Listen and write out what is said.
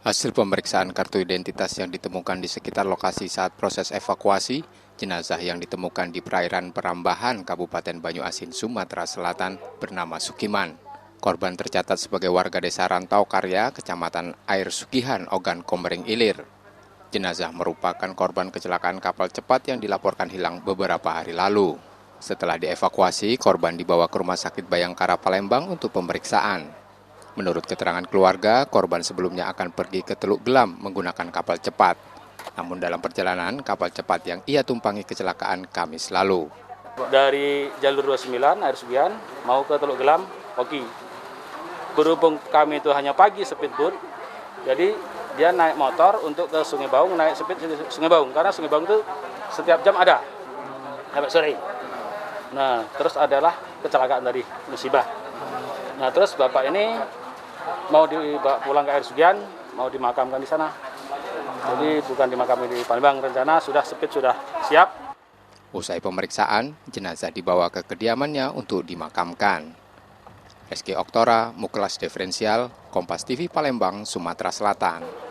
Hasil pemeriksaan kartu identitas yang ditemukan di sekitar lokasi saat proses evakuasi, jenazah yang ditemukan di perairan Perambahan, Kabupaten Banyuasin, Sumatera Selatan bernama Sukiman. Korban tercatat sebagai warga desa Rantau Karya, Kecamatan Air Sugihan, Ogan Komering Ilir. Jenazah merupakan korban kecelakaan kapal cepat yang dilaporkan hilang beberapa hari lalu. Setelah dievakuasi, korban dibawa ke Rumah Sakit Bayangkara Palembang untuk pemeriksaan. Menurut keterangan keluarga, korban sebelumnya akan pergi ke Teluk Gelam menggunakan kapal cepat. Namun dalam perjalanan, kapal cepat yang ia tumpangi kecelakaan Kamis lalu. Dari jalur 29 Air Sugihan mau ke Teluk Gelam, Oki. Berhubung kami itu hanya pagi speedboat, jadi dia naik motor untuk ke Sungai Baung, naik speed Sungai Baung. Karena Sungai Baung itu setiap jam ada, sampai sore. Nah, terus adalah kecelakaan tadi, musibah. Nah, terus bapak ini mau dibawa pulang ke Air Sugihan, mau dimakamkan di sana. Jadi bukan dimakami di Palembang, rencana sudah speed sudah siap. Usai pemeriksaan, jenazah dibawa ke kediamannya untuk dimakamkan. Reski Oktora, Muklas Diferensial, Kompas TV Palembang, Sumatera Selatan.